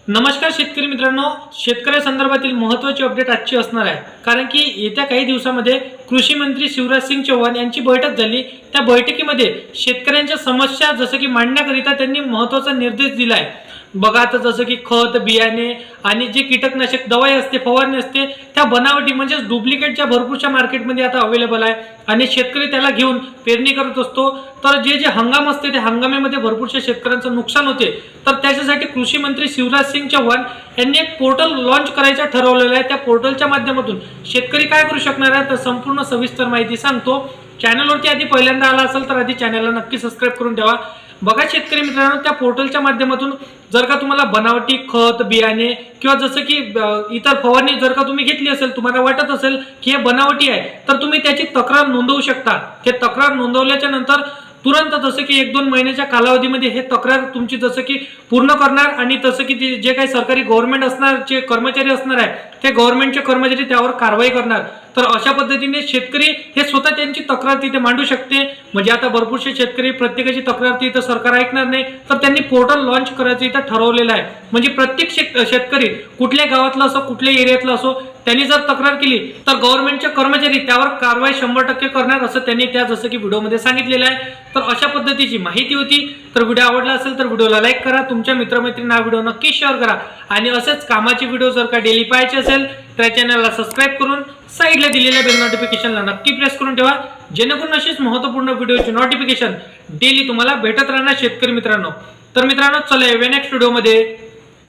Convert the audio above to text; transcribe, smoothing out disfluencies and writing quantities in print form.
नमस्कार शेतकरी मित्रांनो, शेतकऱ्यांसंदर्भातील महत्त्वाची अपडेट आजची असणार आहे। कारण की येत्या काही दिवसांमध्ये कृषी मंत्री शिवराज सिंग चौहान यांची बैठक झाली। त्या बैठकीमध्ये शेतकऱ्यांच्या समस्या जसं की मांडण्याकरिता त्यांनी महत्त्वाचा निर्देश दिला आहे। बघा आता जसं की खत, बियाणे आणि जे कीटकनाशक दवाई असते, फवारणी असते, त्या बनावटी म्हणजे डुप्लिकेटच्या भरपूरशा मार्केटमध्ये आता अवेलेबल आहे आणि शेतकरी त्याला घेऊन पेरणी करत असतो। तर जे जे हंगाम असते त्या हंगामामध्ये भरपूरशा शेतकऱ्यांचं नुकसान होते। तर त्याच्यासाठी कृषी मंत्री शिवराज सिंग चौहान यांनी एक पोर्टल लॉन्च करायचं ठरवलेलं आहे। त्या पोर्टलच्या माध्यमातून शेतकरी काय करू शकणार आहे तर संपूर्ण सविस्तर माहिती सांगतो। चॅनलवरती आधी पहिल्यांदा आला असेल तर आधी चॅनलला नक्की सबस्क्राइब करून ठेवा। बघा शेतकरी मित्रांनो, त्या पोर्टलच्या माध्यमातून जर का तुम्हाला बनावटी खत, बियाणे किंवा जसं की इतर फवारणी जर का तुम्ही घेतली असेल, तुम्हाला वाटत असेल की हे बनावटी आहे, तर तुम्ही त्याची तक्रार नोंदवू शकता। हे तक्रार नोंदवल्याच्या नंतर तुरंत जसं की 1-2 महिन्याच्या कालावधीमध्ये हे तक्रार तुमची जसं की पूर्ण करणार आणि तसं की जे काही सरकारी गव्हर्नमेंट असणार, जे कर्मचारी असणार आहे, ते गव्हर्नमेंटचे कर्मचारी त्यावर कारवाई करणार। तर अशा पद्धतीने शेतकरी हे स्वतः त्यांची तक्रार तिथे मांडू शकते। म्हणजे आता भरपूरसे शेतकरी प्रत्येकाची तक्रार तिथे सरकार ऐकणार नाही, तर त्यांनी पोर्टल लॉन्च करायचं इथं ठरवलेलं आहे। म्हणजे प्रत्येक शेतकरी कुठल्या गावातला असो, कुठल्या एरियातला असो, त्यांनी जर तक्रार केली तर गव्हर्नमेंटचे कर्मचारी त्यावर कारवाई 100% करणार, असं त्यांनी त्या जसं की व्हिडिओमध्ये सांगितलेलं आहे। तर अशा पद्धतीची माहिती होती। तर व्हिडिओ आवडला असेल तर व्हिडिओला लाईक करा, तुमच्या मित्रमैत्रिणींना व्हिडिओ नक्की शेअर करा आणि असेच कामाचे व्हिडिओ जर का डेली पाहायचे असेल तर चॅनलला सबस्क्राइब करून साईडला दिलेल्या बेल नोटिफिकेशनला नक्की प्रेस करून ठेवा, जेणेकरून अशीच महत्त्वपूर्ण व्हिडिओची नोटिफिकेशन डेली तुम्हाला भेटत राहणार शेतकरी मित्रांनो। तर मित्रांनो, चला नेक्स्ट व्हिडिओमध्ये